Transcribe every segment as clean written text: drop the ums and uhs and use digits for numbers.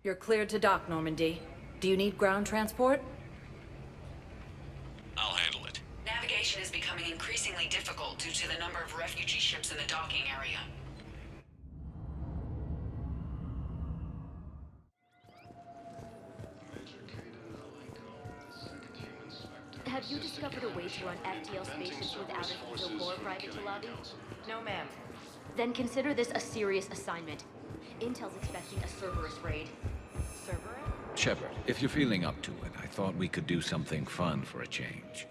You're cleared to dock, Normandy. Do you need ground transport? I'll handle it. Navigation is becoming increasingly difficult due to the number of refugee ships in the docking area. Have you discovered a way to run FTL spaceships without an eco core private to lobby? No, ma'am. Then consider this a serious assignment. Intel's expecting a Cerberus raid. Cerberus? Shepard, if you're feeling up to it, I thought we could do something fun for a change.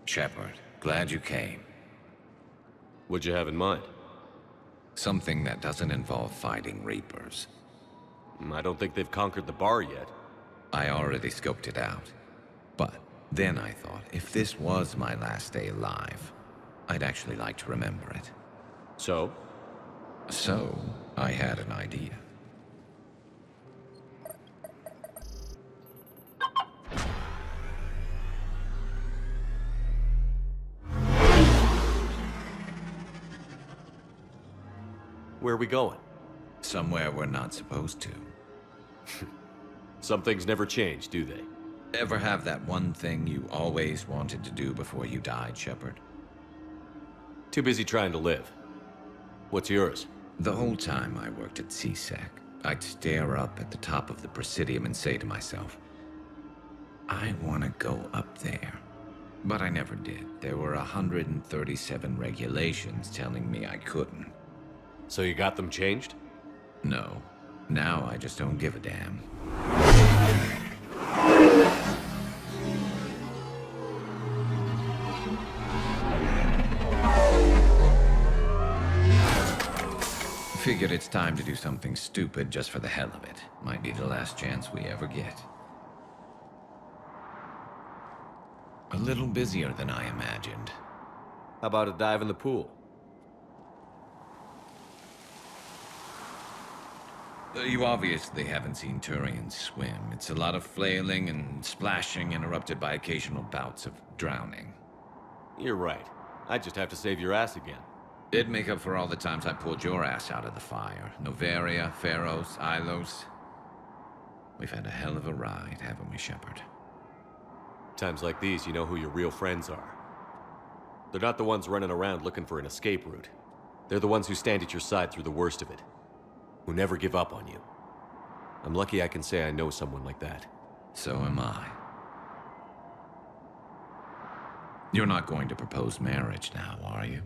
Shepard, glad you came. What'd you have in mind? Something that doesn't involve fighting Reapers. I don't think they've conquered the bar yet. I already scoped it out. But then I thought, if this was my last day alive, I'd actually like to remember it. So? So, I had an idea. Where are we going? Somewhere we're not supposed to. Some things never change, do they? Ever have that one thing you always wanted to do before you died, Shepard? Too busy trying to live. What's yours? The whole time I worked at CSEC, I'd stare up at the top of the Presidium and say to myself, I want to go up there. But I never did. There were 137 regulations telling me I couldn't. So you got them changed? No. Now I just don't give a damn. Figured it's time to do something stupid just for the hell of it. Might be the last chance we ever get. A little busier than I imagined. How about a dive in the pool? You obviously haven't seen Turians swim. It's a lot of flailing and splashing, interrupted by occasional bouts of drowning. You're right. I just have to save your ass again. It'd make up for all the times I pulled your ass out of the fire. Noveria, Pharos, Ilos. We've had a hell of a ride, haven't we, Shepard? Times like these, you know who your real friends are. They're not the ones running around looking for an escape route. They're the ones who stand at your side through the worst of it. Who never give up on you. I'm lucky I can say I know someone like that. So am I. You're not going to propose marriage now, are you?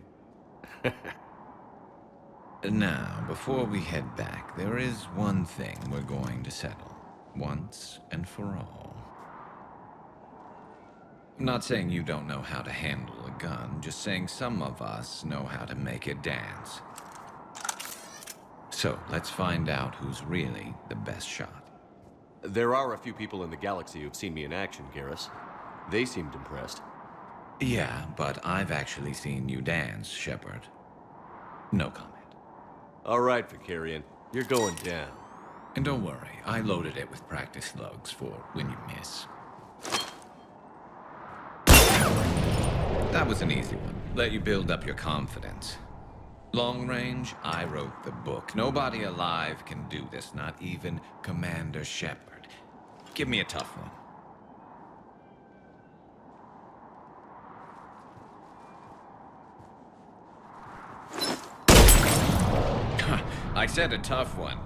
Now, before we head back, there is one thing we're going to settle. Once and for all. I'm not saying you don't know how to handle a gun, just saying some of us know how to make it dance. So, let's find out who's really the best shot. There are a few people in the galaxy who've seen me in action, Garrus. They seemed impressed. Yeah, but I've actually seen you dance, Shepard. No comment. All right, Vicarian. You're going down. And don't worry, I loaded it with practice slugs for when you miss. That was an easy one. Let you build up your confidence. Long range, I wrote the book. Nobody alive can do this, not even Commander Shepard. Give me a tough one. I said a tough one.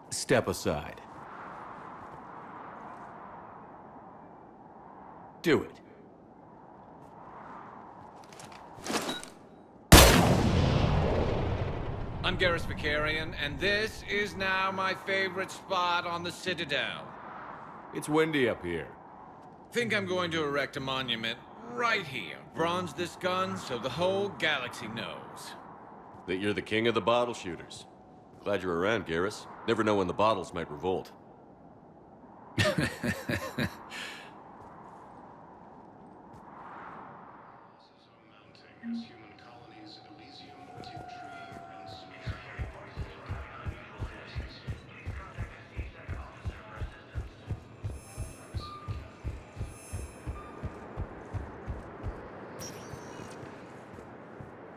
Step aside. Do it. I'm Garrus Vicarian, and this is now my favorite spot on the Citadel. It's windy up here. Think I'm going to erect a monument right here. Bronze this gun so the whole galaxy knows. That you're the king of the bottle shooters. Glad you're around, Garrus. Never know when the bottles might revolt.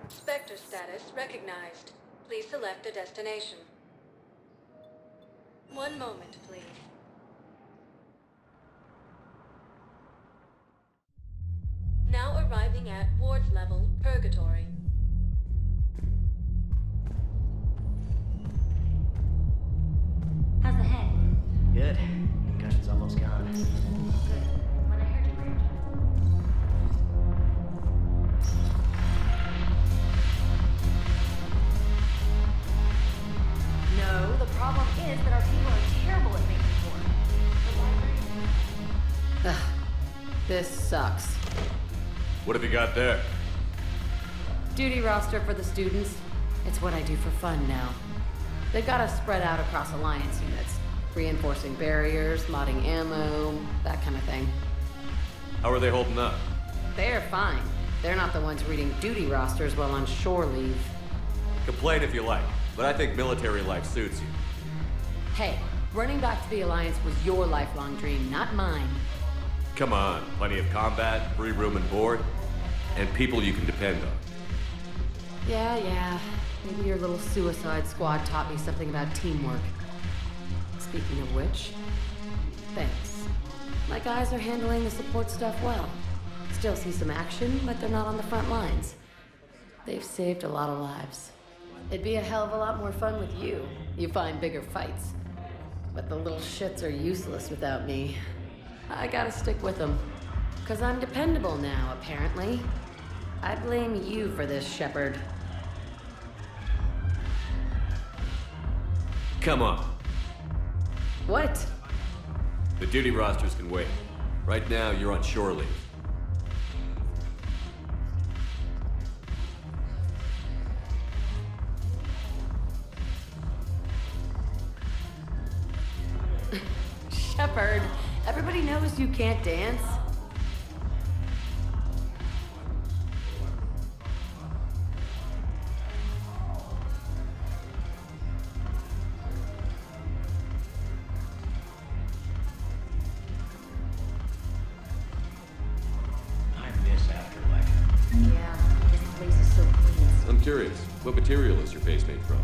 Spectre status recognized. Please select a destination. One moment, please. Now arriving at ward level Purgatory. How's the head? Good. Concussion's almost gone. Good. When I heard you were injured. No, the problem is that our people are terrible at making war. The library... This sucks. What have you got there? Duty roster for the students. It's what I do for fun now. They've got us spread out across Alliance units. Reinforcing barriers, modding ammo, that kind of thing. How are they holding up? They're fine. They're not the ones reading duty rosters while on shore leave. Complain if you like, but I think military life suits you. Hey, running back to the Alliance was your lifelong dream, not mine. Come on, plenty of combat, free room and board, and people you can depend on. Yeah. Maybe your little suicide squad taught me something about teamwork. Speaking of which, thanks. My guys are handling the support stuff well. Still see some action, but they're not on the front lines. They've saved a lot of lives. It'd be a hell of a lot more fun with you. You find bigger fights. But the little shits are useless without me. I gotta stick with them. 'Cause I'm dependable now, apparently. I blame you for this, Shepard. Come on. What? The duty rosters can wait. Right now, you're on shore leave. Shepard, everybody knows you can't dance. I miss Afterlife. Yeah, this place is so clean. I'm curious, what material is your face made from?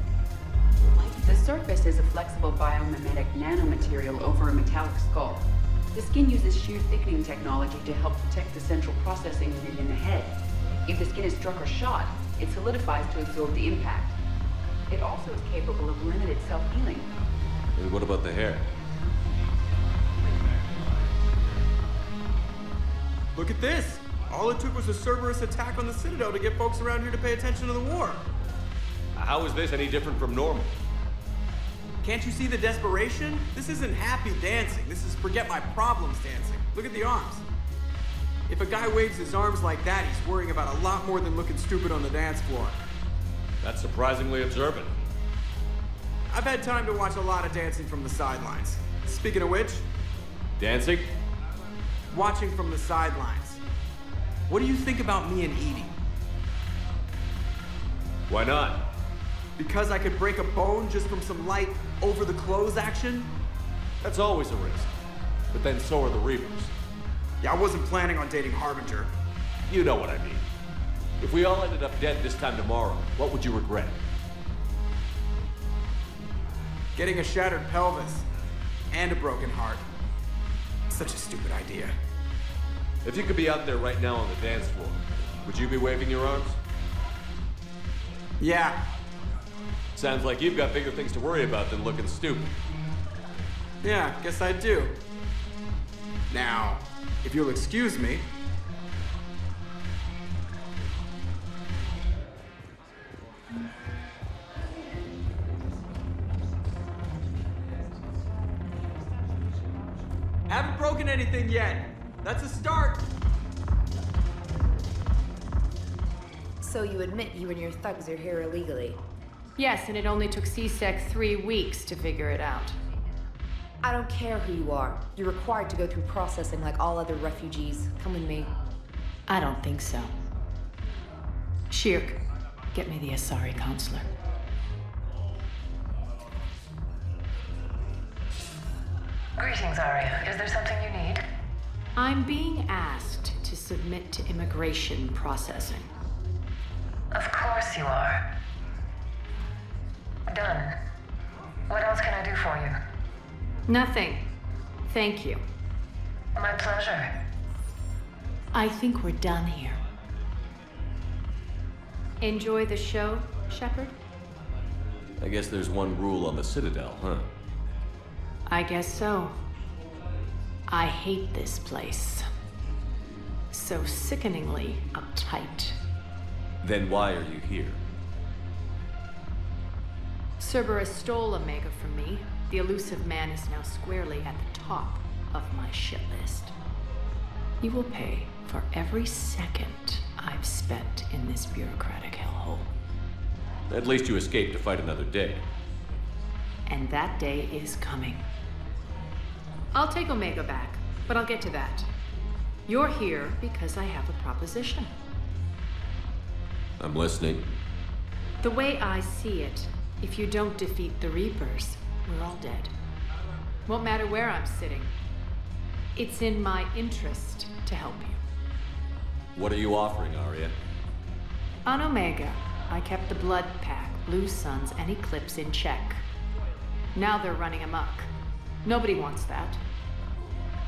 The surface is a flexible biomimetic nanomaterial over a metallic skull. The skin uses shear thickening technology to help protect the central processing unit in the head. If the skin is struck or shot, it solidifies to absorb the impact. It also is capable of limited self-healing. And what about the hair? Look at this! All it took was a Cerberus attack on the Citadel to get folks around here to pay attention to the war. How is this any different from normal? Can't you see the desperation? This isn't happy dancing. This is forget my problems dancing. Look at the arms. If a guy waves his arms like that, he's worrying about a lot more than looking stupid on the dance floor. That's surprisingly observant. I've had time to watch a lot of dancing from the sidelines. Speaking of which, Dancing? watching from the sidelines. What do you think about me and Edie? Why not? Because I could break a bone just from some light over-the-clothes action? That's always a risk. But then so are the Reapers. Yeah, I wasn't planning on dating Harbinger. You know what I mean. If we all ended up dead this time tomorrow, what would you regret? Getting a shattered pelvis and a broken heart. Such a stupid idea. If you could be out there right now on the dance floor, would you be waving your arms? Yeah, Sounds like you've got bigger things to worry about than looking stupid. yeah, guess I do. Now, if you'll excuse me. Haven't broken anything yet. That's a start. So you admit you and your thugs are here illegally? Yes, and it only took CSEC 3 weeks to figure it out. I don't care who you are. You're required to go through processing like all other refugees. Come with me. I don't think so. Shirk, get me the Asari counselor. Greetings, Arya. Is there something you need? I'm being asked to submit to immigration processing. Of course you are. Done. What else can I do for you? Nothing. Thank you. My pleasure. I think we're done here. Enjoy the show, Shepard? I guess there's one rule on the Citadel, huh? I guess so. I hate this place. So sickeningly uptight. Then why are you here? Cerberus stole Omega from me. The elusive man is now squarely at the top of my shit list. You will pay for every second I've spent in this bureaucratic hellhole. At least you escaped to fight another day. And that day is coming. I'll take Omega back, but I'll get to that. You're here because I have a proposition. I'm listening. The way I see it, if you don't defeat the Reapers, we're all dead. Won't matter where I'm sitting. It's in my interest to help you. What are you offering, Arya? On Omega, I kept the Blood Pack, Blue Suns, and Eclipse in check. Now they're running amok. Nobody wants that.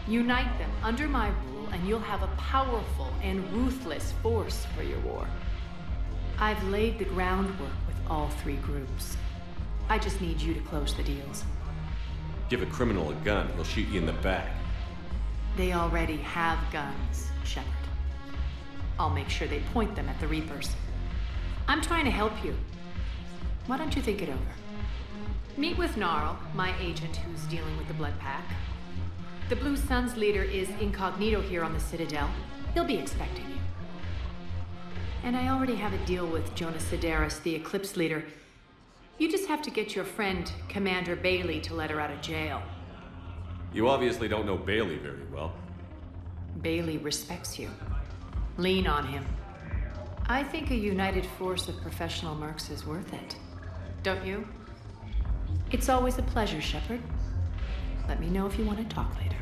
Unite them under my rule, and you'll have a powerful and ruthless force for your war. I've laid the groundwork with all three groups. I just need you to close the deals. Give a criminal a gun, he'll shoot you in the back. They already have guns, Shepard. I'll make sure they point them at the Reapers. I'm trying to help you. Why don't you think it over? Meet with Gnarl, my agent who's dealing with the Blood Pack. The Blue Suns leader is incognito here on the Citadel. He'll be expecting you. And I already have a deal with Jonas Sedaris, the Eclipse leader. You just have to get your friend, Commander Bailey, to let her out of jail. You obviously don't know Bailey very well. Bailey respects you. Lean on him. I think a united force of professional mercs is worth it. Don't you? It's always a pleasure, Shepard. Let me know if you want to talk later.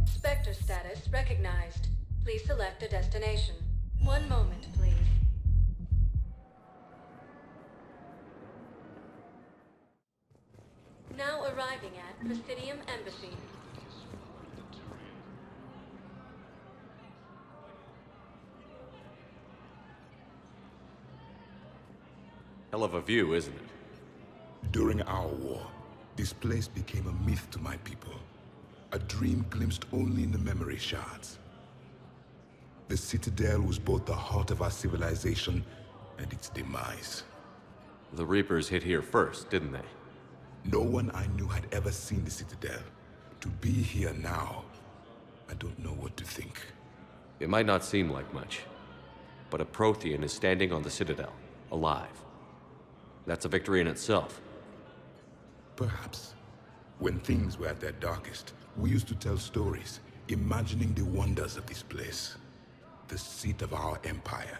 Spectre status recognized. Please select a destination. One moment, please. Now arriving at Presidium Embassy. Hell of a view, isn't it? During our war, this place became a myth to my people. A dream glimpsed only in the memory shards. The Citadel was both the heart of our civilization and its demise. The Reapers hit here first, didn't they? No one I knew had ever seen the Citadel. To be here now, I don't know what to think. It might not seem like much, but a Prothean is standing on the Citadel, alive. That's a victory in itself. Perhaps. When things were at their darkest, we used to tell stories, imagining the wonders of this place. The seat of our empire,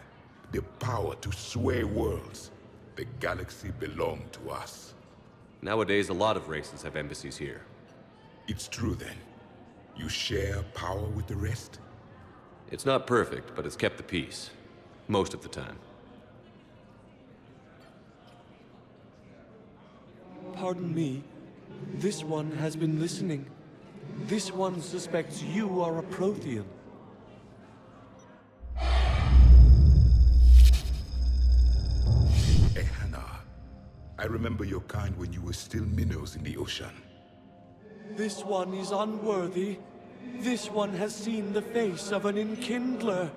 the power to sway worlds. The galaxy belonged to us. Nowadays, a lot of races have embassies here. It's true then. You share power with the rest? It's not perfect, but it's kept the peace. Most of the time. Pardon me. This one has been listening. This one suspects you are a Prothean. Ehana. I remember your kind when you were still minnows in the ocean. This one is unworthy. This one has seen the face of an enkindler.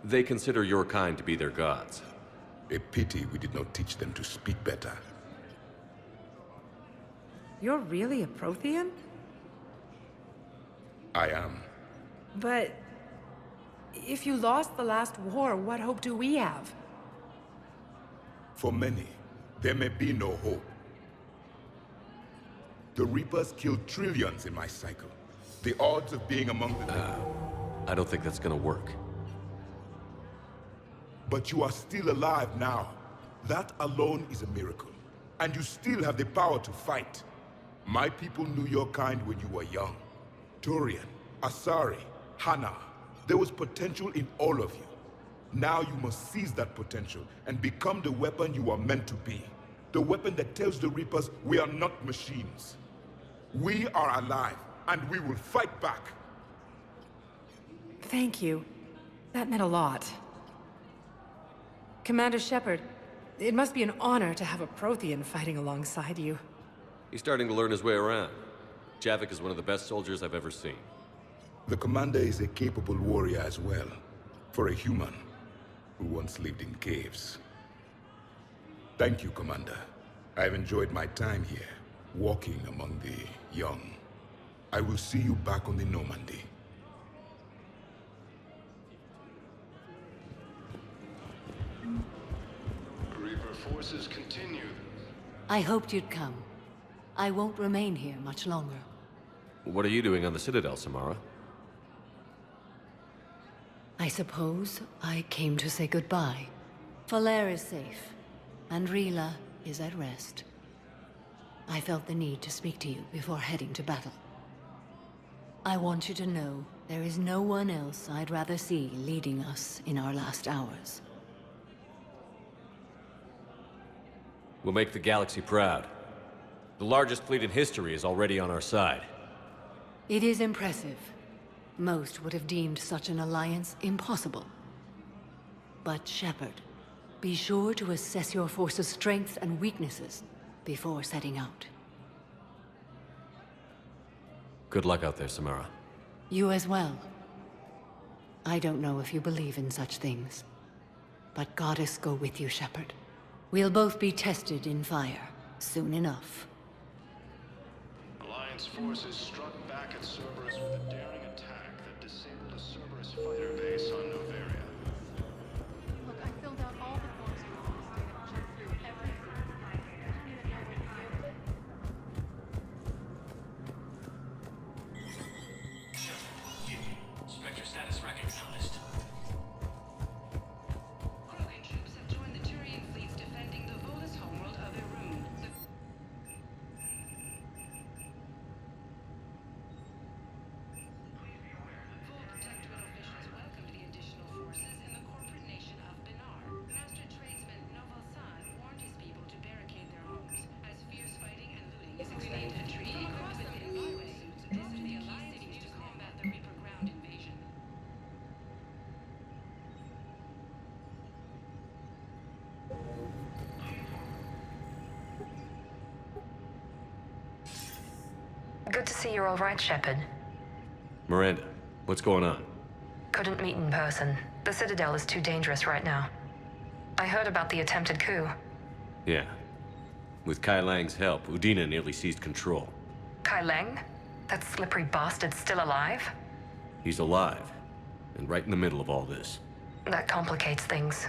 They consider your kind to be their gods. A pity we did not teach them to speak better. You're really a Prothean? I am. But if you lost the last war, what hope do we have? For many, there may be no hope. The Reapers killed trillions in my cycle. The odds of being among the... I don't think that's gonna work. But you are still alive now. That alone is a miracle. And you still have the power to fight. My people knew your kind when you were young. Turian, Asari, Hana. There was potential in all of you. Now you must seize that potential and become the weapon you are meant to be. The weapon that tells the Reapers we are not machines. We are alive, and we will fight back. Thank you. That meant a lot. Commander Shepard, it must be an honor to have a Prothean fighting alongside you. He's starting to learn his way around. Javik is one of the best soldiers I've ever seen. The commander is a capable warrior as well, for a human who once lived in caves. Thank you, Commander. I've enjoyed my time here, walking among the young. I will see you back on the Normandy. Reaper forces continue. I hoped you'd come. I won't remain here much longer. What are you doing on the Citadel, Samara? I suppose I came to say goodbye. Falere is safe, and Rila is at rest. I felt the need to speak to you before heading to battle. I want you to know there is no one else I'd rather see leading us in our last hours. We'll make the galaxy proud. The largest fleet in history is already on our side. It is impressive. Most would have deemed such an alliance impossible. But Shepard, be sure to assess your force's strengths and weaknesses before setting out. Good luck out there, Samara. You as well. I don't know if you believe in such things, but Goddess go with you, Shepard. We'll both be tested in fire, soon enough. Alliance forces struck back at Cerberus with a daring attack that disabled a Cerberus fighter base on Noveria. Look, I filled out all the forms for this data, checked through everything. I don't even know where to begin. Spectre status recognized. Paragon troops have joined the Turian fleets defending the Volus homeworld of Irun. Full Protectorate officials welcomed the additional forces in the corporate nation of Benar. Master tradesman Novalsan warned his people to barricade their homes, as fierce fighting and looting is expected. A tree equipped with envoy suits, this is the Alliance used to combat the Reaper ground invasion. Good to see you're all right, Shepard. Miranda, what's going on? Couldn't meet in person. The Citadel is too dangerous right now. I heard about the attempted coup. Yeah. With Kai Lang's help, Udina nearly seized control. Kai Leng? That slippery bastard's still alive? He's alive, and right in the middle of all this. That complicates things.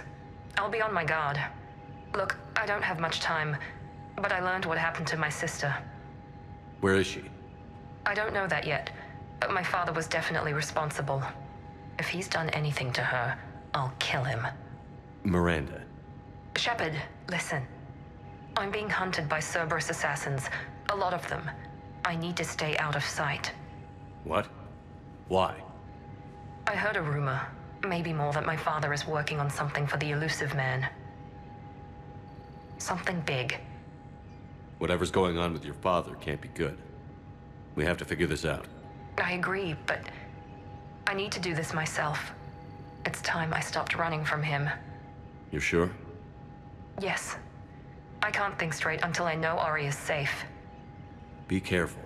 I'll be on my guard. Look, I don't have much time, but I learned what happened to my sister. Where is she? I don't know that yet, but my father was definitely responsible. If he's done anything to her, I'll kill him. Miranda. Shepard, listen. I'm being hunted by Cerberus assassins. A lot of them. I need to stay out of sight. What? Why? I heard a rumor, maybe more, that my father is working on something for the elusive man. Something big. Whatever's going on with your father can't be good. We have to figure this out. I agree, but I need to do this myself. It's time I stopped running from him. You're sure? Yes. I can't think straight until I know Ari is safe. Be careful.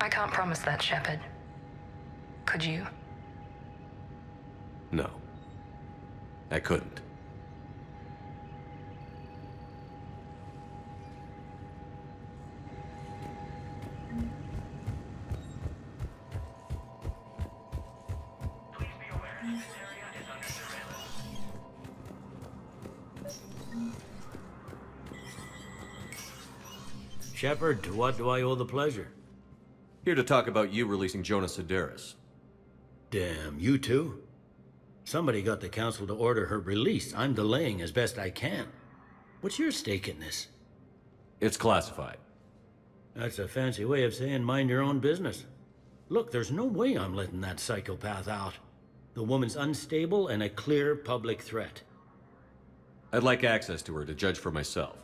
I can't promise that, Shepard. Could you? No. I couldn't. Shepard, to what do I owe the pleasure? Here to talk about you releasing Jonas Sedaris. Damn, you too? Somebody got the council to order her release. I'm delaying as best I can. What's your stake in this? It's classified. That's a fancy way of saying mind your own business. Look, there's no way I'm letting that psychopath out. The woman's unstable and a clear public threat. I'd like access to her to judge for myself.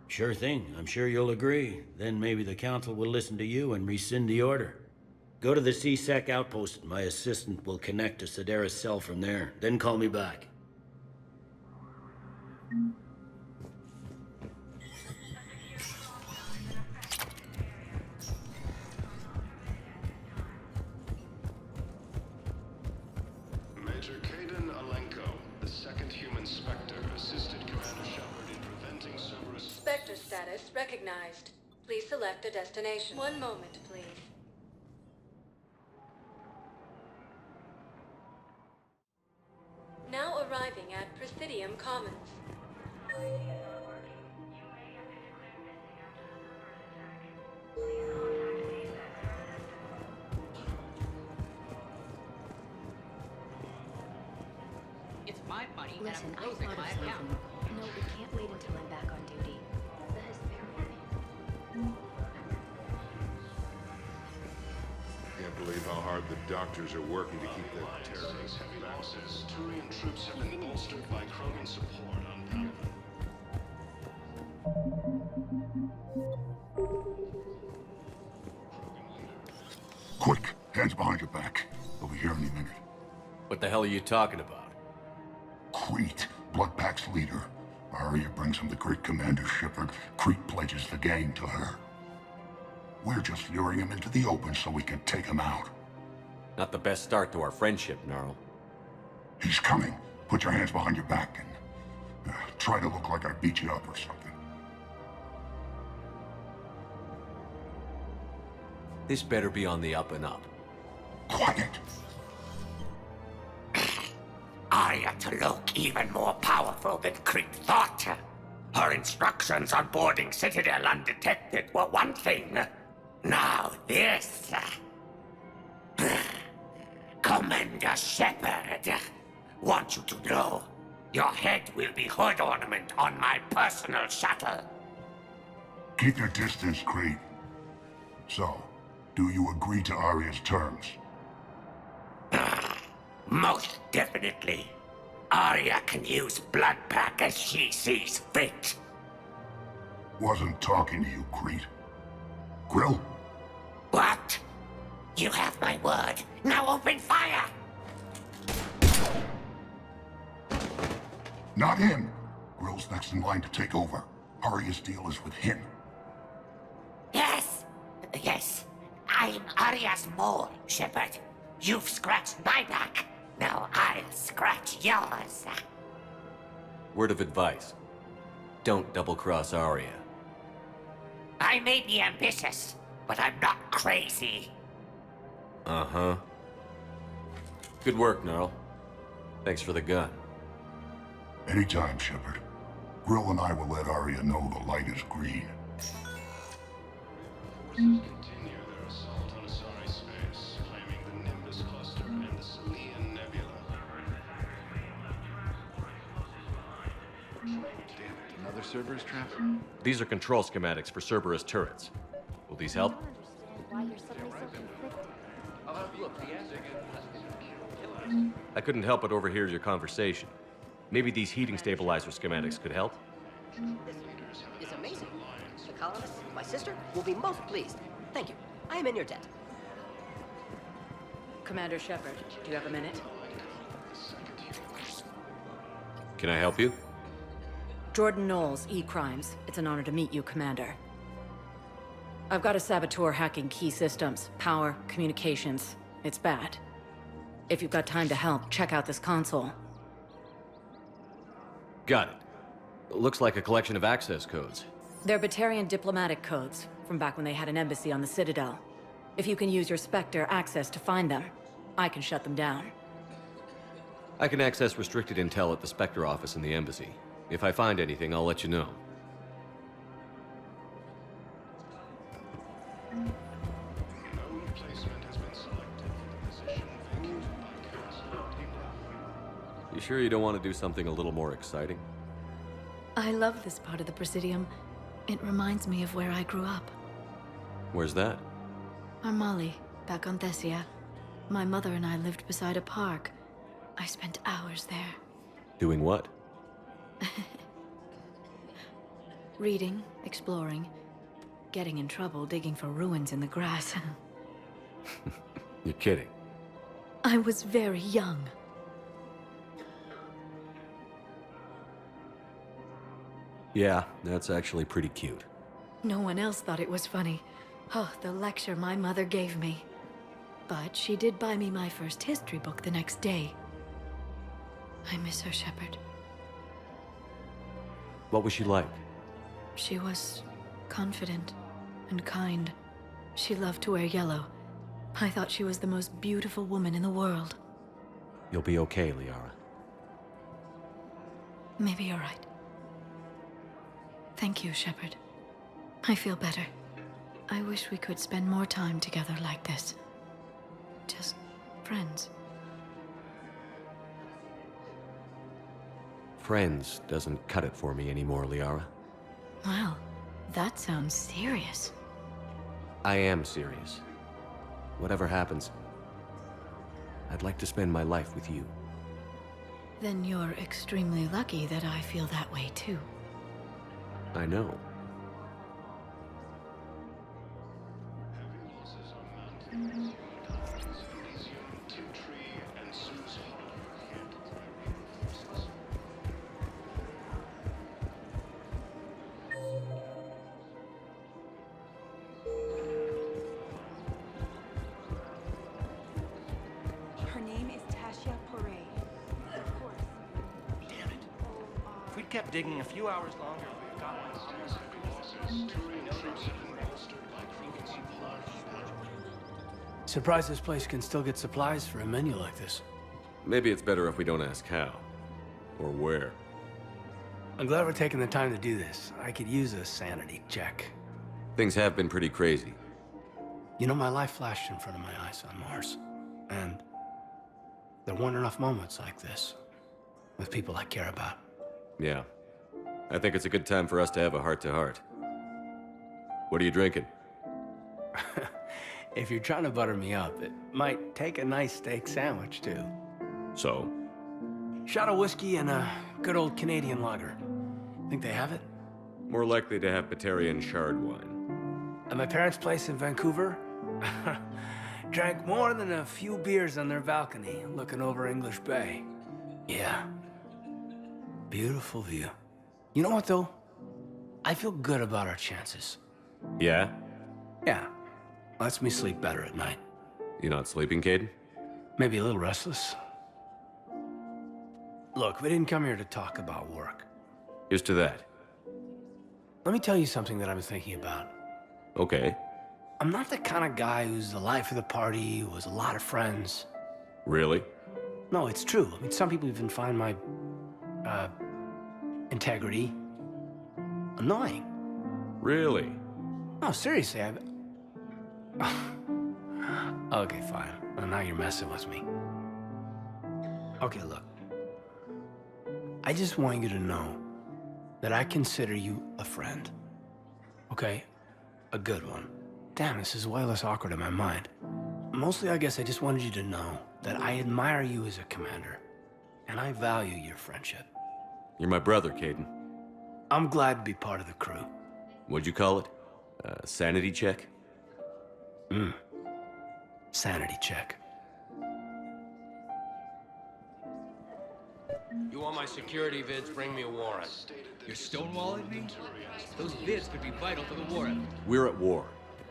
Sure thing. I'm sure you'll agree. Then maybe the council will listen to you and rescind the order. Go to the C-Sec outpost. My assistant will connect to Sedaris' cell from there. Then call me back. Major Kaden Alenko, the second human Spectre, assisted Commander Shepard in preventing Cerberus... Spectre status recognized. Please select a destination. One moment, please. Now arriving at Presidium Commons. It's my money. Listen, and I I'm closing thought my of account. something. No, we can't wait until I'm back on duty. Can't believe how hard the doctors are working to keep that terrorist heavy losses. Turian troops have been bolstered by Krogan support on Paragon. Quick, hands behind your back. They'll be here any minute. What the hell are you talking about? Crete, Bloodpack's leader. Arya brings him the great Commander Shepard. Crete pledges the gang to her. We're just luring him into the open so we can take him out. Not the best start to our friendship, Gnarl. He's coming. Put your hands behind your back and try to look like I beat you up or something. This better be on the up and up. Quiet! Arya to look even more powerful than Crete thought. Her instructions on boarding Citadel undetected were one thing. Now this. Commander Shepard, want you to know, your head will be hood ornament on my personal shuttle. Keep your distance, Crete. So, do you agree to Arya's terms? Most definitely. Arya can use Bloodpack as she sees fit. Wasn't talking to you, Crete. Grill? What? You have my word. Now open fire! Not him. Grill's next in line to take over. Arya's deal is with him. Yes. I'm Arya's mole, Shepard. You've scratched my back. Now I'll scratch yours. Word of advice. Don't double-cross Arya. I may be ambitious, but I'm not crazy. Uh-huh. Good work, Gnarl. Things for the gun. Anytime, Shepard. Grill and I will let Arya know the light is green. Forces continue their assault on Asari space, claiming the Nimbus cluster and the Selian Nebula. Damn it, another Cerberus trap? These are control schematics for Cerberus turrets. Will these help? Why you're suddenly so conflicted. I'll have a look. The answer. I couldn't help but overhear your conversation. Maybe these heating stabilizer schematics could help? This is amazing. The colonists, my sister, will be most pleased. Thank you. I am in your debt. Commander Shepard, do you have a minute? Can I help you? Jordan Knowles, E-Crimes. It's an honor to meet you, Commander. I've got a saboteur hacking key systems, power, communications. It's bad. If you've got time to help, check out this console. Got it. Looks like a collection of access codes. They're Batarian diplomatic codes, from back when they had an embassy on the Citadel. If you can use your Spectre access to find them, I can shut them down. I can access restricted intel at the Spectre office in the embassy. If I find anything, I'll let you know. Sure you don't want to do something a little more exciting? I love this part of the Presidium. It reminds me of where I grew up. Where's that? Armali, back on Thessia. My mother and I lived beside a park. I spent hours there. Doing what? Reading, exploring, getting in trouble digging for ruins in the grass. You're kidding. I was very young. Yeah, that's actually pretty cute. No one else thought it was funny. Oh, the lecture my mother gave me. But she did buy me my first history book the next day. I miss her, Shepard. What was she like? She was confident and kind. She loved to wear yellow. I thought she was the most beautiful woman in the world. You'll be okay, Liara. Maybe you're right. Thank you, Shepard. I feel better. I wish we could spend more time together like this. Just friends. Friends doesn't cut it for me anymore, Liara. Wow, that sounds serious. I am serious. Whatever happens, I'd like to spend my life with you. Then you're extremely lucky that I feel that way too. I know. Her name is Tasha Poré. Of course. Damn it. If we'd kept digging a few hours longer, we'd got one. Surprised this place can still get supplies for a menu like this. Maybe it's better if we don't ask how. Or where. I'm glad we're taking the time to do this. I could use a sanity check. Things have been pretty crazy. You know, my life flashed in front of my eyes on Mars. And there weren't enough moments like this with people I care about. Yeah. I think it's a good time for us to have a heart-to-heart. What are you drinking? If you're trying to butter me up, it might take a nice steak sandwich, too. So? Shot of whiskey and a good old Canadian lager. Think they have it? More likely to have Batarian shard wine. At my parents' place in Vancouver, drank more than a few beers on their balcony, looking over English Bay. Yeah. Beautiful view. You know what, though? I feel good about our chances. Yeah? Yeah. Lets me sleep better at night. You not sleeping, Caden? Maybe a little restless. Look, we didn't come here to talk about work. Here's to that. Let me tell you something that I've been thinking about. Okay. I'm not the kind of guy who's the life of the party, who has a lot of friends. Really? No, it's true. I mean, some people even find my, integrity annoying. Really? No, seriously, Okay, fine. Well, now you're messing with me. Okay, look. I just want you to know that I consider you a friend. Okay? A good one. Damn, this is way less awkward in my mind. Mostly, I guess I just wanted you to know that I admire you as a commander, and I value your friendship. You're my brother, Caden. I'm glad to be part of the crew. What'd you call it? Sanity check? Sanity check. You want my security vids, bring me a warrant. You're stonewalling me? Those vids could be vital to the war effort. We're at war.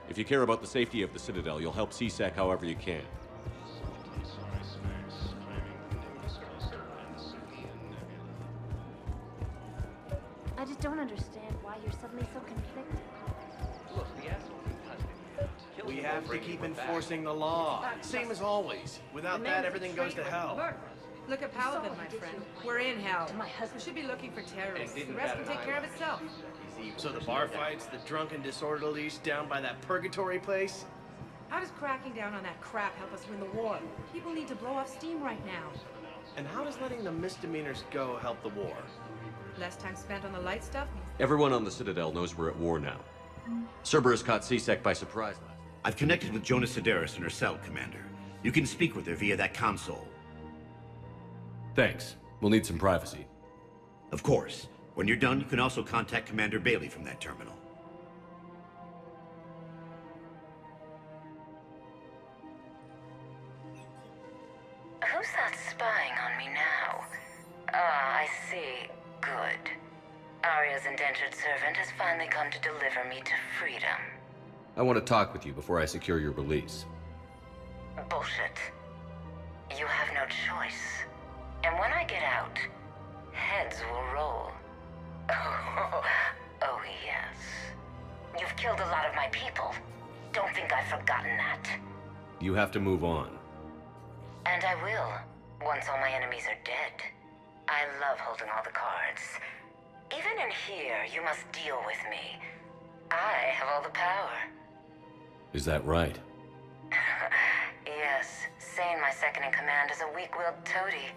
If you care about the safety of the Citadel, you'll help CSEC however you can. I just don't understand why you're suddenly so conflicted. Look, the asshole we have to keep enforcing the law. Same as always. Without that, everything goes to hell. Look at Paladin, my friend. We're in hell. We should be looking for terrorists. The rest can take care of itself. So the bar fights, the drunken disorderlies down by that purgatory place? How does cracking down on that crap help us win the war? People need to blow off steam right now. And how does letting the misdemeanors go help the war? Less time spent on the light stuff means... Everyone on the Citadel knows we're at war now. Cerberus caught C-Sec by surprise last night. I've connected with Jonas Sedaris in her cell, Commander. You can speak with her via that console. Thanks. We'll need some privacy. Of course. When you're done, you can also contact Commander Bailey from that terminal. Who's that spying on me now? Ah, I see. Good. Arya's indentured servant has finally come to deliver me to freedom. I want to talk with you before I secure your release. Bullshit. You have no choice. And when I get out, heads will roll. Oh, yes. You've killed a lot of my people. Don't think I've forgotten that. You have to move on. And I will, once all my enemies are dead. I love holding all the cards. Even in here, you must deal with me. I have all the power. Is that right? Yes, Sane, my second-in-command, is a weak-willed toady.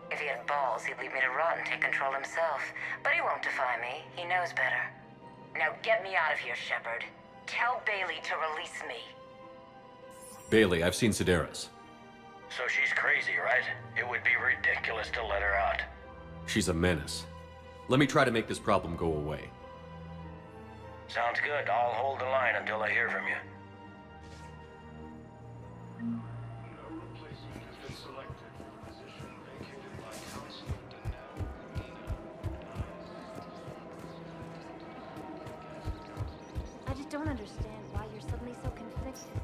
If he had balls, he'd leave me to rot and take control himself. But he won't defy me. He knows better. Now get me out of here, Shepard. Tell Bailey to release me. Bailey, I've seen Sedaris. So she's crazy, right? It would be ridiculous to let her out. She's a menace. Let me try to make this problem go away. Sounds good. I'll hold the line until I hear from you. I just don't understand why you're suddenly so conflicted.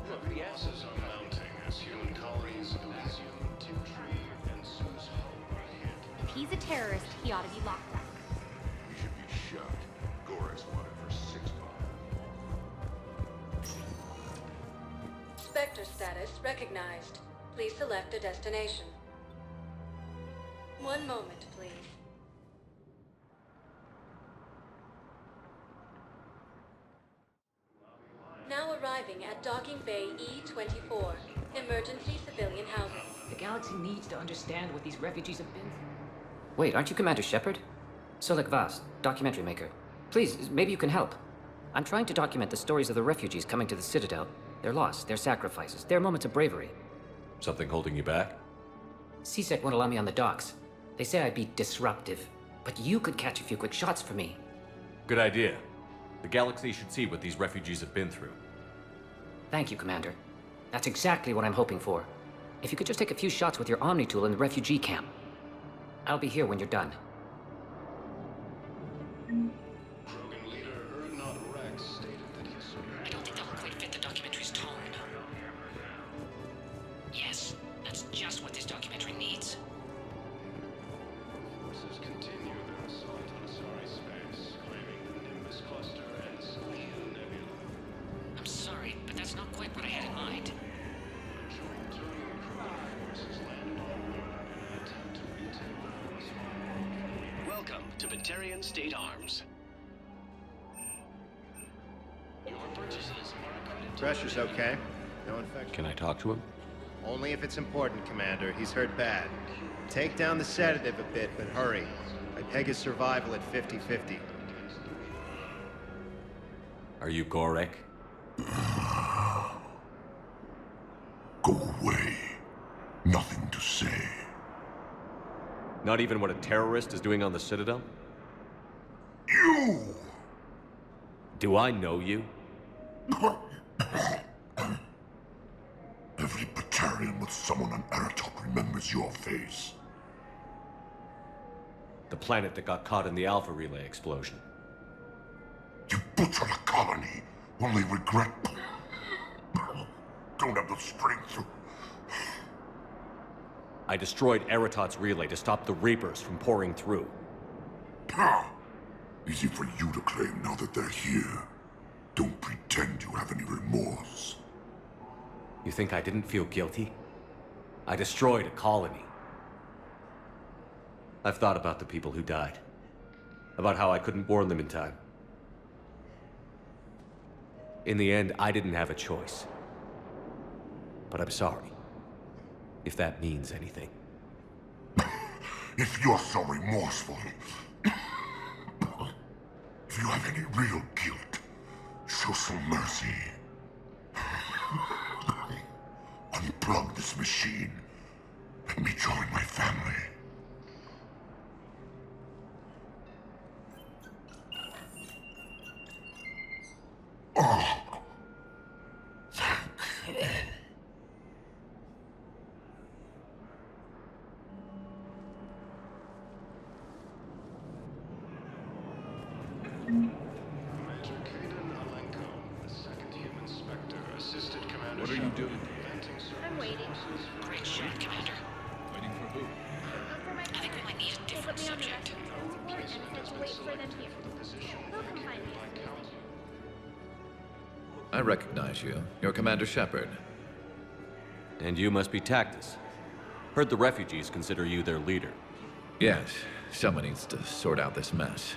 Look, the asses are mounting as human colonies Elysium, Tiptree, and Zeus Home are hit. If he's a terrorist, he ought to be locked up. He should be shot. Gore's wanted for 6 bombs. Spectre status recognized. Please select a destination. One moment, please. Now arriving at Docking Bay E-24, emergency civilian housing. The galaxy needs to understand what these refugees have been through. Wait, aren't you Commander Shepard? Solek Vast, documentary maker. Please, maybe you can help. I'm trying to document the stories of the refugees coming to the Citadel. Their loss, their sacrifices, their moments of bravery. Something holding you back? C-Sec won't allow me on the docks. They say I'd be disruptive. But you could catch a few quick shots for me. Good idea. The galaxy should see what these refugees have been through. Thank you, Commander. That's exactly what I'm hoping for. If you could just take a few shots with your Omni tool in the refugee camp. I'll be here when you're done. Krogan leader Ernod Rex stated that he surrendered. I don't think that will quite fit the documentary's tone. Yes, that's just what this documentary needs. Forces continue their assault on Asari space, claiming the Nimbus cluster and Selenia Nebula. I'm sorry, but that's not quite what I had in mind. Joint Turian Krogan forces landed on Luna in an attempt to retake the force field. Welcome to Batarian State Arms. Your purchases are accredited to... Pressure's okay. No infection. Can I talk to him? Only if it's important, Commander. He's hurt bad. Take down the sedative a bit, but hurry. I peg his survival at 50-50. Are you Gorek? Go away. Nothing to say. Not even what a terrorist is doing on the Citadel? You! Do I know you? Every Batarian with someone on Aratok remembers your face. The planet that got caught in the Alpha Relay explosion. You butchered a colony, only regret... Don't have the strength to... I destroyed Eratot's relay to stop the Reapers from pouring through. Easy for you to claim now that they're here. Don't pretend you have any remorse. You think I didn't feel guilty? I destroyed a colony. I've thought about the people who died. About how I couldn't warn them in time. In the end, I didn't have a choice. But I'm sorry. If that means anything. If you're so remorseful, if you have any real guilt, show some mercy. Unplug this machine. Let me join my family. Oh. What are you doing? I'm waiting. Great shot, Commander. Waiting for who? I think we might need a different subject. And said to wait for them here. They'll come find me. I recognize you. You're Commander Shepard. And you must be Tactus. Heard the refugees consider you their leader. Yes, someone needs to sort out this mess.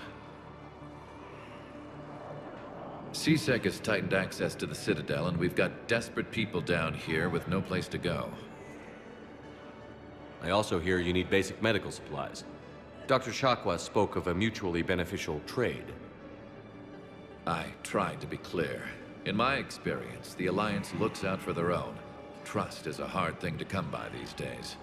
CSEC has tightened access to the Citadel, and we've got desperate people down here with no place to go. I also hear you need basic medical supplies. Dr. Shakwa spoke of a mutually beneficial trade. I tried to be clear. In my experience, the Alliance looks out for their own. Trust is a hard thing to come by these days.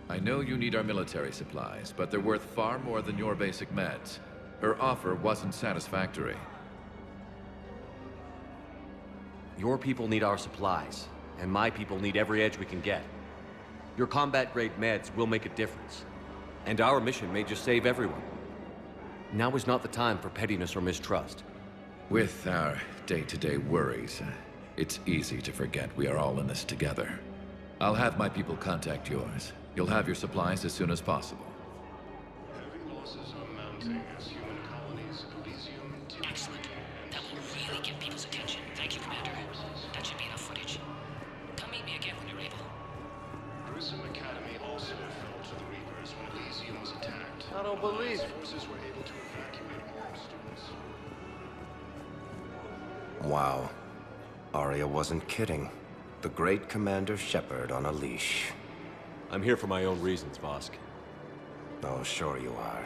I know you need our military supplies, but they're worth far more than your basic meds. Her offer wasn't satisfactory. Your people need our supplies, and my people need every edge we can get. Your combat-grade meds will make a difference, and our mission may just save everyone. Now is not the time for pettiness or mistrust. With our day-to-day worries, it's easy to forget we are all in this together. I'll have my people contact yours. You'll have your supplies as soon as possible. Heavy losses are mounting as human colonies of Elysium. Excellent. That will really get people's attention. Thank you, Commander. That should be enough footage. Come meet me again when you're able. Grissom Academy also fell to the Reapers when Elysium was attacked. I don't believe it. Forces were able to evacuate all students. Wow. Arya wasn't kidding. The great Commander Shepard on a leash. I'm here for my own reasons, Vosk. Oh, sure you are.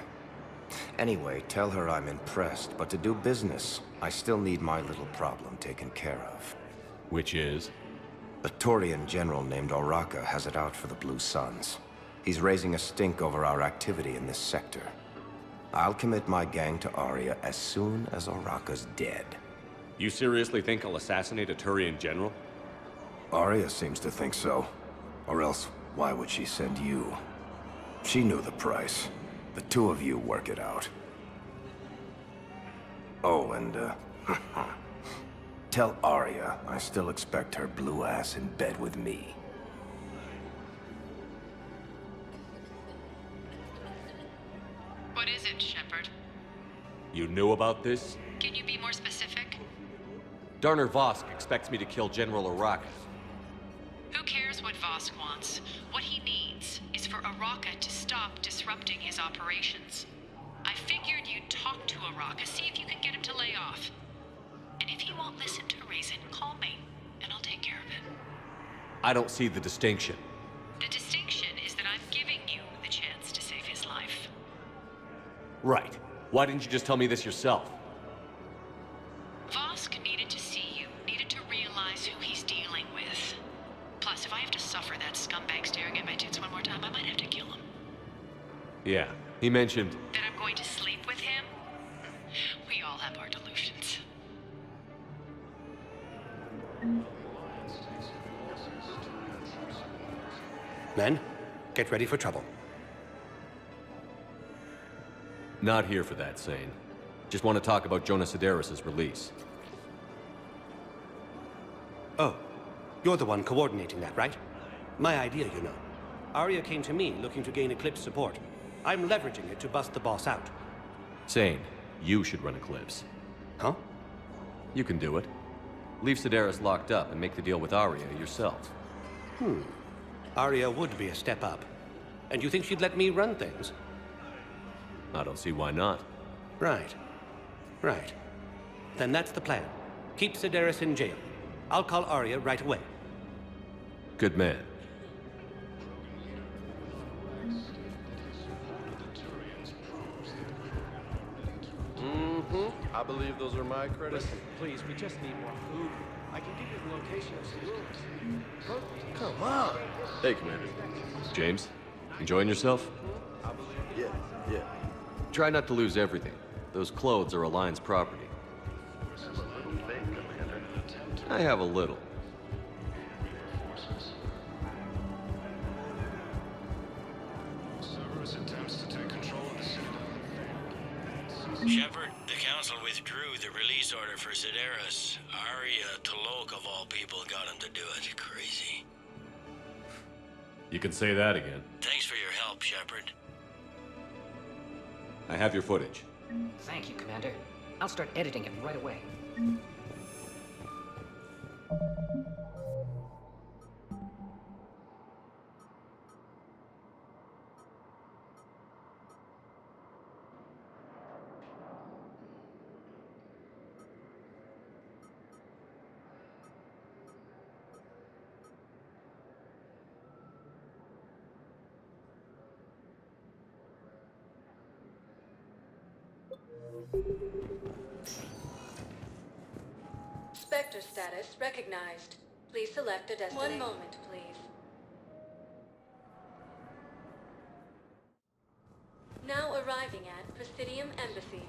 Anyway, tell her I'm impressed, but to do business, I still need my little problem taken care of. Which is? A Taurian general named Oraka has it out for the Blue Suns. He's raising a stink over our activity in this sector. I'll commit my gang to Arya as soon as Oraka's dead. You seriously think I'll assassinate a Turian general? Arya seems to think so. Or else, why would she send you? She knew the price. The two of you work it out. Oh, and, tell Arya I still expect her blue ass in bed with me. What is it, Shepard? You knew about this? Can you be more specific? Darner Vosk expects me to kill General Oraka. Who cares what Vosk wants? What he needs is for Oraka to stop disrupting his operations. I figured you'd talk to Oraka, see if you can get him to lay off. And if he won't listen to reason, call me, and I'll take care of it. I don't see the distinction. The distinction is that I'm giving you the chance to save his life. Right. Why didn't you just tell me this yourself? Vosk needed to see you, needed to realize who he's dealing with. Plus, if I have to suffer that scumbag staring at my tits one more time, I might have to kill him. Yeah, he mentioned... That I'm going to sleep with him? We all have our delusions. Men, get ready for trouble. Not here for that, Sane. Just want to talk about Jonas Sedaris' release. Oh, you're the one coordinating that, right? My idea, you know. Arya came to me looking to gain Eclipse support. I'm leveraging it to bust the boss out. Sane, you should run Eclipse. Huh? You can do it. Leave Sedaris locked up and make the deal with Arya yourself. Arya would be a step up. And you think she'd let me run things? I don't see why not. Right. Right. Then that's the plan. Keep Sedaris in jail. I'll call Arya right away. Good man. I believe those are my credits. Listen, please, we just need more food. I can give you the location of some rooms. Come on. Hey, Commander. James, enjoying yourself? Yeah, yeah. Try not to lose everything. Those clothes are Alliance property. I have a little. Cerberus attempts to take control of the Citadel. Shepard, the Council withdrew the release order for Sedaris. Arya Talok, of all people, got him to do it. Crazy. You can say that again. Thanks for your help, Shepard. I have your footage. Thank you, Commander. I'll start editing it right away. Spectre status recognized. Please select a destination. 1 moment, please. Now arriving at Presidium Embassy.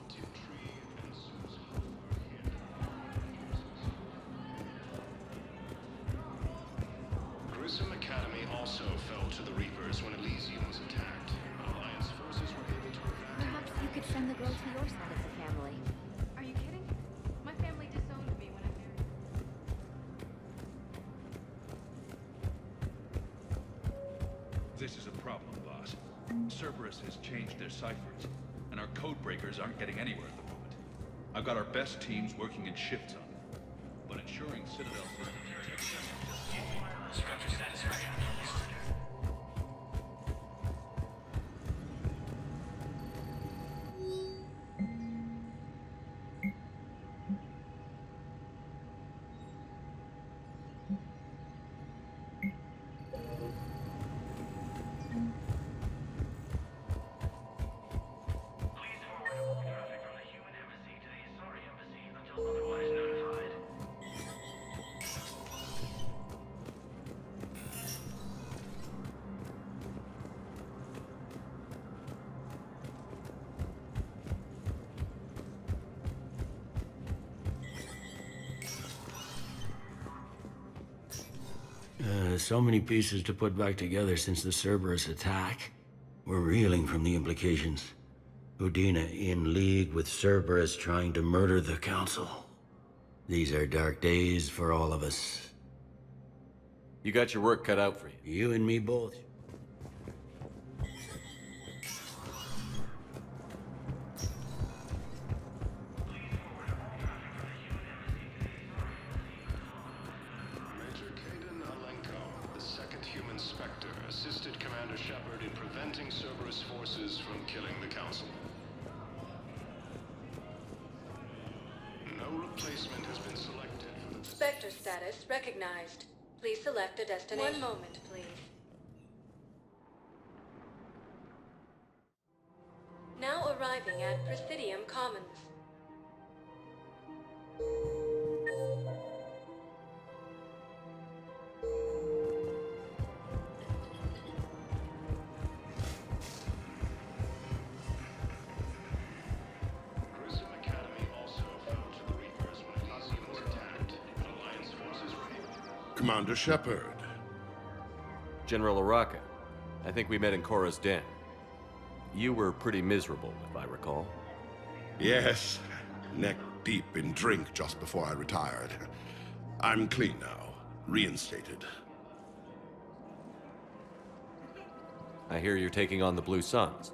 Grissom Academy also fell to the Reapers when Elysium was attacked. Alliance forces were able to evacuate. Perhaps you could send the girl to your side of the family. Are you kidding? My family disowned me when I married. This is a problem, boss. Cerberus has changed their ciphers, and our code breakers aren't getting anywhere at the moment. I've got our best teams working in shifts on it, but ensuring Citadel Structure status recognized. So many pieces to put back together since the Cerberus attack. We're reeling from the implications. Udina in league with Cerberus trying to murder the Council. These are dark days for all of us. You got your work cut out for you. You and me both. Assisted Commander Shepard in preventing Cerberus forces from killing the Council. No replacement has been selected for the... Spectre status recognized. Please select a destination. 1 moment, please. Now arriving at Presidium Commons. Commander Shepard. General Araka. I think we met in Korra's den. You were pretty miserable, if I recall. Yes, neck deep in drink just before I retired. I'm clean now, reinstated. I hear you're taking on the Blue Suns.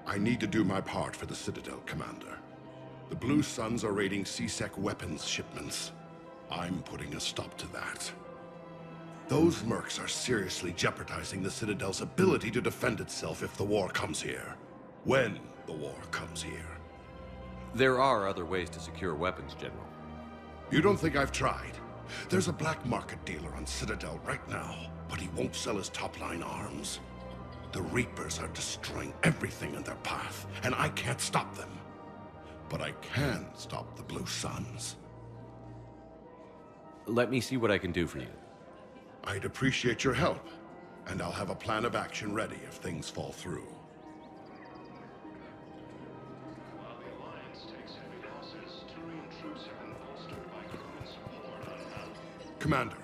I need to do my part for the Citadel, Commander. The Blue Suns are raiding C-Sec weapons shipments. I'm putting a stop to that. Those mercs are seriously jeopardizing the Citadel's ability to defend itself if the war comes here. When the war comes here. There are other ways to secure weapons, General. You don't think I've tried? There's a black market dealer on Citadel right now, but he won't sell his top-line arms. The Reapers are destroying everything in their path, and I can't stop them. but I can stop the Blue Suns. Let me see what I can do for you. I'd appreciate your help, and I'll have a plan of action ready if things fall through. While the Alliance takes heavy losses, Turian troops have been bolstered by crewman support on Mal. Commander,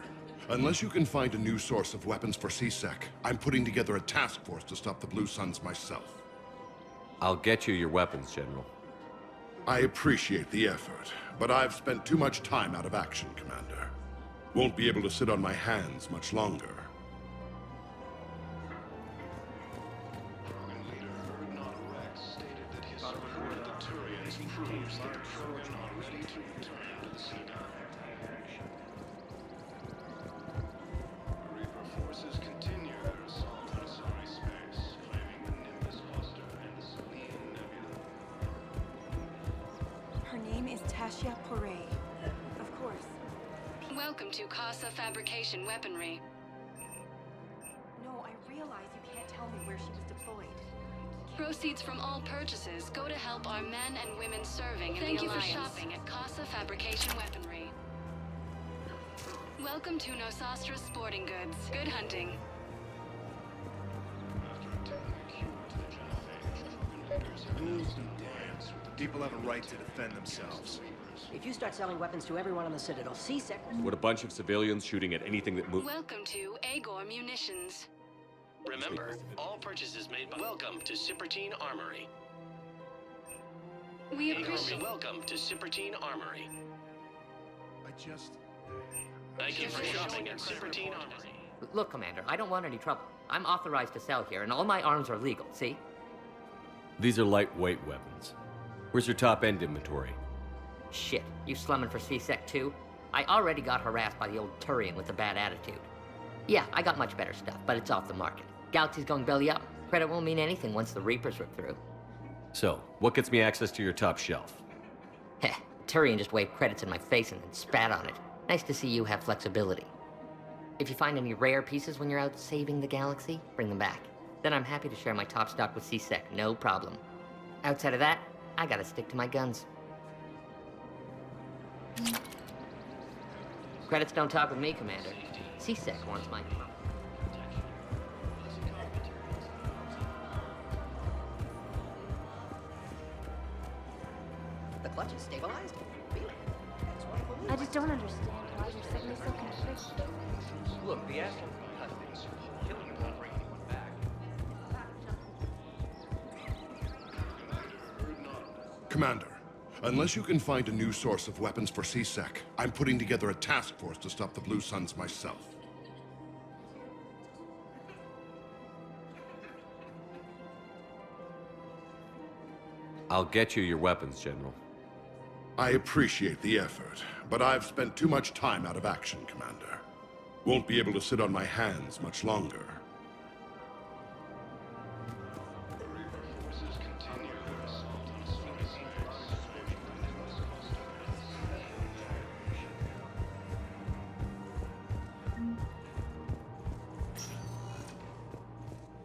unless you can find a new source of weapons for C-Sec, I'm putting together a task force to stop the Blue Suns myself. I'll get you your weapons, General. I appreciate the effort, but I've spent too much time out of action, Commander. Won't be able to sit on my hands much longer. Paragon leader Erdnot Rex stated that his support of the Turians proves that the Paragon are ready to return to the Citadel. Reaper forces continue their assault on Asari space, claiming the Nimbus cluster and the Selene Nebula. Her name is Tasha Poray. Of course. Welcome to Casa Fabrication Weaponry. No, I realize you can't tell me where she was deployed. Proceeds from all purchases go to help our men and women serving in the Alliance. Thank you for shopping at Casa Fabrication Weaponry. Welcome to Nosastra Sporting Goods. Good hunting. After attempting a cure to the genophage, Paragon leaders have announced an alliance with the People have a right to defend themselves. If you start selling weapons to everyone on the Citadel, C-Sec... Would a bunch of civilians shooting at anything that moves... Welcome to Agor Munitions. Remember, all purchases made by... Welcome to Cipertine Armory. We appreciate... Welcome to Cipertine Armory. Thank you for shopping at Cipertine Armory. Look, Commander, I don't want any trouble. I'm authorized to sell here, and all my arms are legal, see? These are lightweight weapons. Where's your top-end inventory? Shit, you slumming for C-Sec too? I already got harassed by the old Turian with a bad attitude. Yeah, I got much better stuff, but it's off the market. Galaxy's going belly up. Credit won't mean anything once the Reapers rip through. So, what gets me access to your top shelf? Heh, Turian just waved credits in my face and then spat on it. Nice to see you have flexibility. If you find any rare pieces when you're out saving the galaxy, bring them back. Then I'm happy to share my top stock with C-Sec, no problem. Outside of that, I gotta stick to my guns. Credits don't talk with me, Commander. C-Sec wants my... The clutch is stabilized? Feel it. That's what I believe. I just don't understand why you're suddenly so contrite. Look, the asshole's in custody. Killing him won't bring anyone back. Commander, unless you can find a new source of weapons for C-Sec, I'm putting together a task force to stop the Blue Suns myself. I'll get you your weapons, General. I appreciate the effort, but I've spent too much time out of action, Commander. Won't be able to sit on my hands much longer.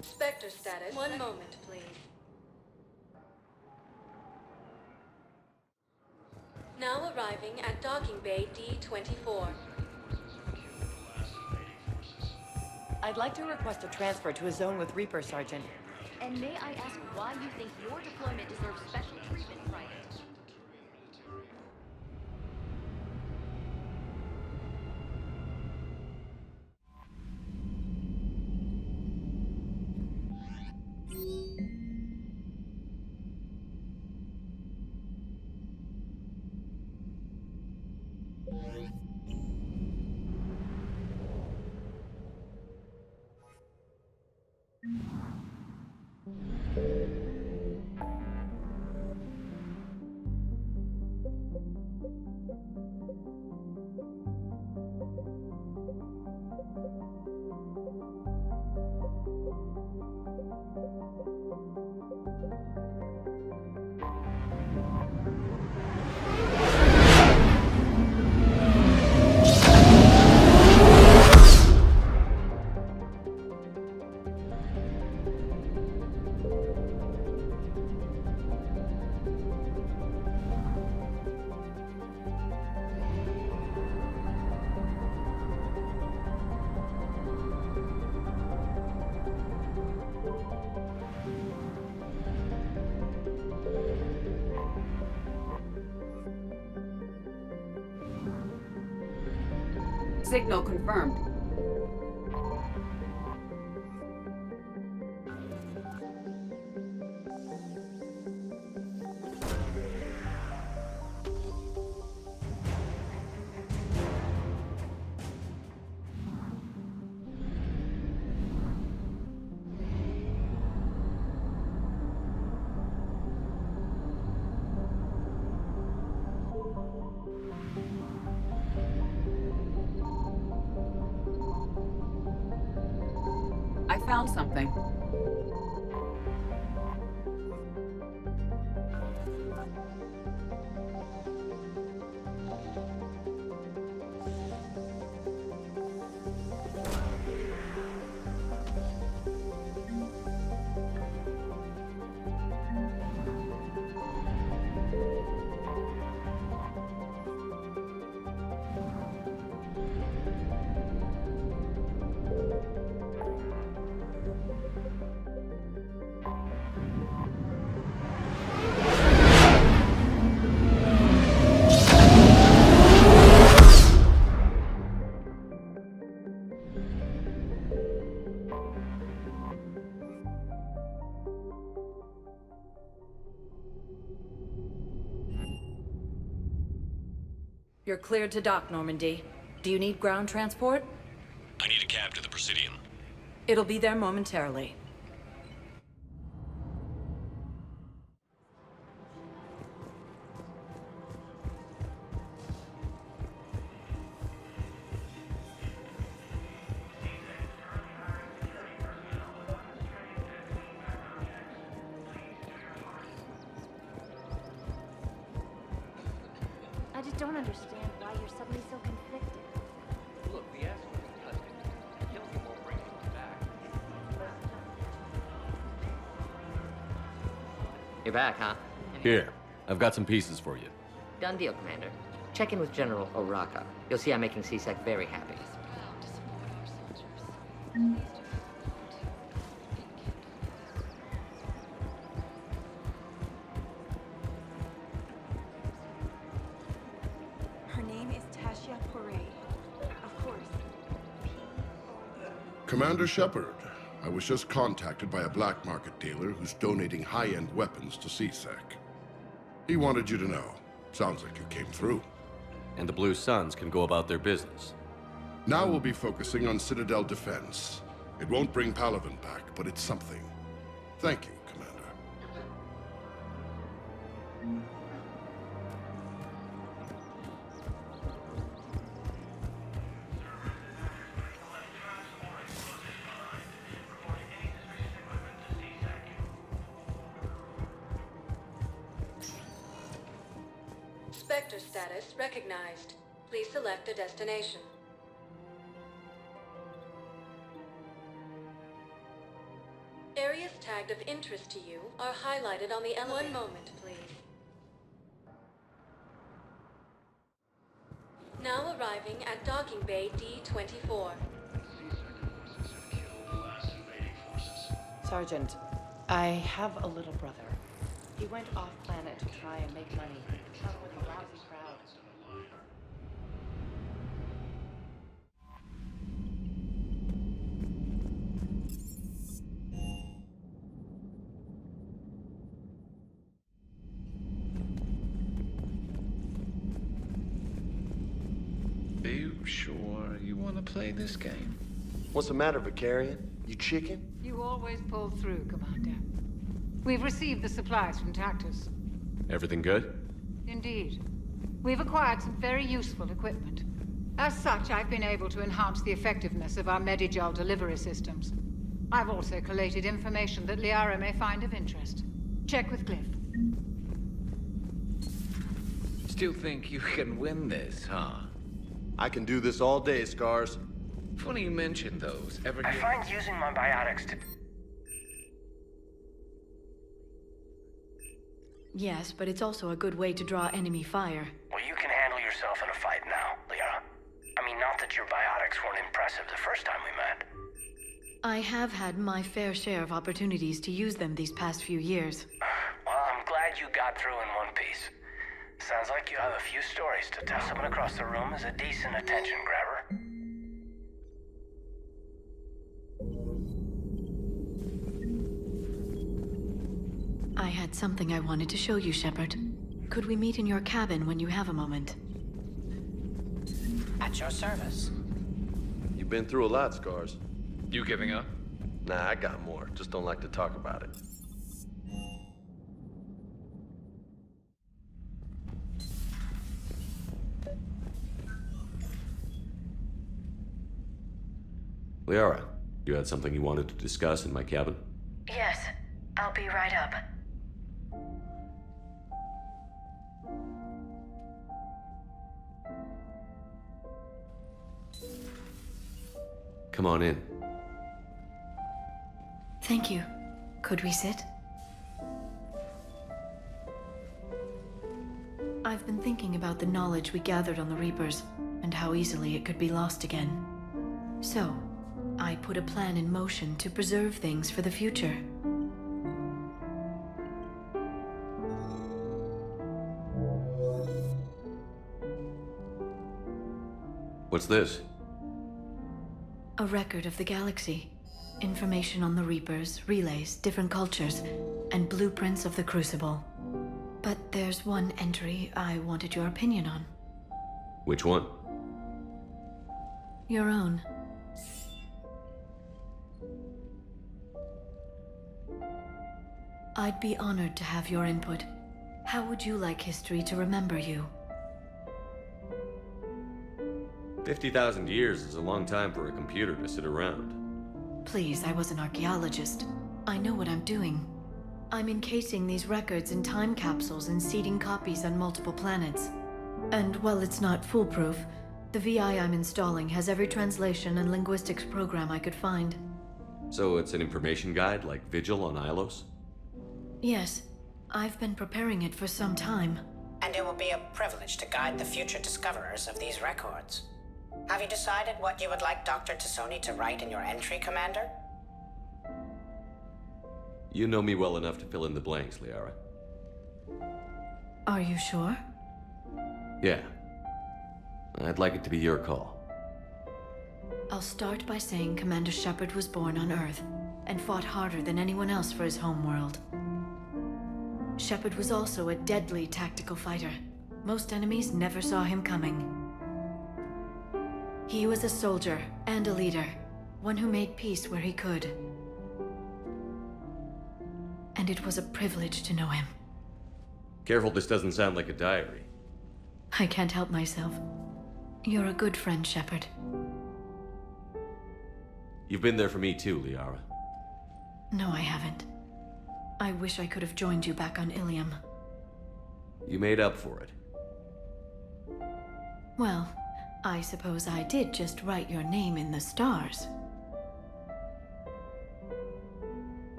Spectre status. One moment, please. Now arriving at docking bay D-24. I'd like to request a transfer to a zone with Reaper, Sergeant. And may I ask why you think your deployment deserves special treatment, Private? Signal confirmed. I found something. You're cleared to dock, Normandy. Do you need ground transport? I need a cab to the Presidium. It'll be there momentarily. I just don't understand why you're suddenly so conflicted. Look, the asshole is touching. Killing him won't bring him back. You're back, huh? Here, I've got some pieces for you. Done deal, Commander. Check in with General Oraka. You'll see I'm making CSEC very happy. Her name is Tasha Parade. Of course. Commander Shepard, I was just contacted by a black market dealer who's donating high-end weapons to CSEC. He wanted you to know. Sounds like you came through. And the Blue Suns can go about their business. Now we'll be focusing on Citadel defense. It won't bring Palaven back, but it's something. Thank you, Commander. Spectre status recognized. Please select a destination. Areas tagged of interest to you are highlighted on the elevator. One moment, please. Now arriving at docking bay D-24. Sergeant, I have a little brother. He went off-planet to try and make money. Not with a lousy crowd. Are you sure you want to play this game? What's the matter, Vicarian? You chicken? You always pull through, Commander. We've received the supplies from Tactus. Everything good? Indeed. We've acquired some very useful equipment. As such, I've been able to enhance the effectiveness of our Medigel delivery systems. I've also collated information that Liara may find of interest. Check with Glyph. Still think you can win this, huh? I can do this all day, Scars. Funny you mention those. Ever I find using my biotics to... Yes, but it's also a good way to draw enemy fire. Well, you can handle yourself in a fight now, Liara. I mean, not that your biotics weren't impressive the first time we met. I have had my fair share of opportunities to use them these past few years. Well, I'm glad you got through in one piece. Sounds like you have a few stories to tell someone across the room is a decent attention grabber. I had something I wanted to show you, Shepard. Could we meet in your cabin when you have a moment? At your service. You've been through a lot, Scars. You giving up? Nah, I got more. Just don't like to talk about it. Liara, you had something you wanted to discuss in my cabin? Yes, I'll be right up. Come on in. Thank you. Could we sit? I've been thinking about the knowledge we gathered on the Reapers, and how easily it could be lost again. So, I put a plan in motion to preserve things for the future. What's this? A record of the galaxy. Information on the Reapers, relays, different cultures, and blueprints of the Crucible. But there's one entry I wanted your opinion on. Which one? Your own. I'd be honored to have your input. How would you like history to remember you? 50,000 years is a long time for a computer to sit around. Please, I was an archaeologist. I know what I'm doing. I'm encasing these records in time capsules and seeding copies on multiple planets. And while it's not foolproof, the VI I'm installing has every translation and linguistics program I could find. So it's an information guide like Vigil on Ilos? Yes, I've been preparing it for some time. And it will be a privilege to guide the future discoverers of these records. Have you decided what you would like Dr. Tassoni to write in your entry, Commander? You know me well enough to fill in the blanks, Liara. Are you sure? Yeah. I'd like it to be your call. I'll start by saying Commander Shepard was born on Earth, and fought harder than anyone else for his homeworld. Shepard was also a deadly tactical fighter. Most enemies never saw him coming. He was a soldier and a leader, one who made peace where he could. And it was a privilege to know him. Careful, this doesn't sound like a diary. I can't help myself. You're a good friend, Shepard. You've been there for me too, Liara. No, I haven't. I wish I could have joined you back on Ilium. You made up for it. Well, I suppose I did just write your name in the stars.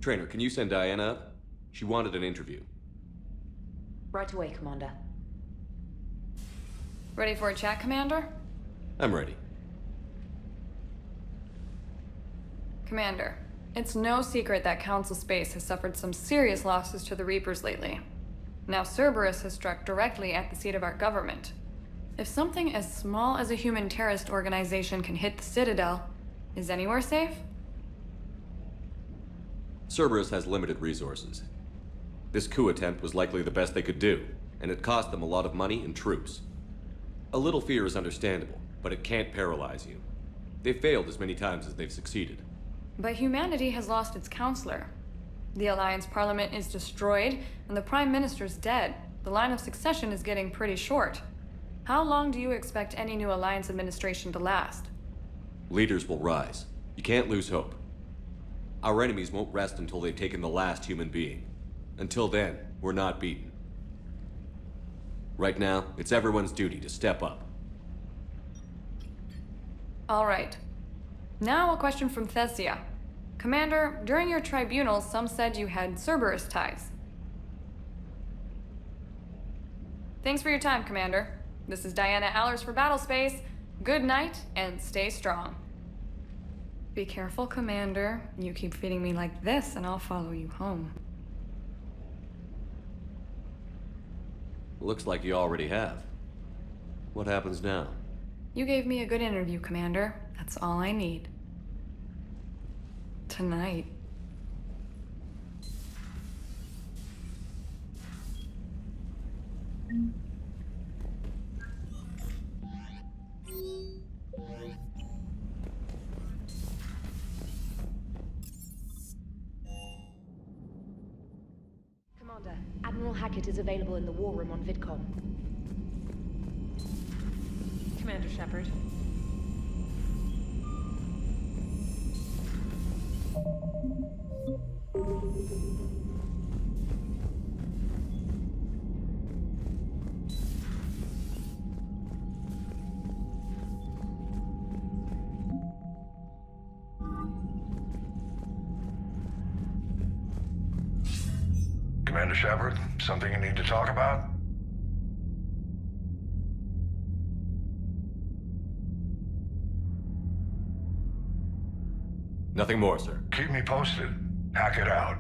Trainer, can you send Diana up? She wanted an interview. Right away, Commander. Ready for a chat, Commander? I'm ready. Commander, it's no secret that Council Space has suffered some serious losses to the Reapers lately. Now Cerberus has struck directly at the seat of our government. If something as small as a human terrorist organization can hit the Citadel, is anywhere safe? Cerberus has limited resources. This coup attempt was likely the best they could do, and it cost them a lot of money and troops. A little fear is understandable, but it can't paralyze you. They've failed as many times as they've succeeded. But humanity has lost its counselor. The Alliance Parliament is destroyed, and the Prime Minister's dead. The line of succession is getting pretty short. How long do you expect any new Alliance administration to last? Leaders will rise. You can't lose hope. Our enemies won't rest until they've taken the last human being. Until then, we're not beaten. Right now, it's everyone's duty to step up. All right. Now a question from Thesia. Commander, during your tribunal, some said you had Cerberus ties. Thanks for your time, Commander. This is Diana Allers for Battlespace. Good night, and stay strong. Be careful, Commander. You keep feeding me like this, and I'll follow you home. Looks like you already have. What happens now? You gave me a good interview, Commander. That's all I need. Tonight. Commander, Admiral Hackett is available in the war room on VidCom. Commander Shepard. Commander Shepard, something you need to talk about? Nothing more, sir. Keep me posted. Hack it out.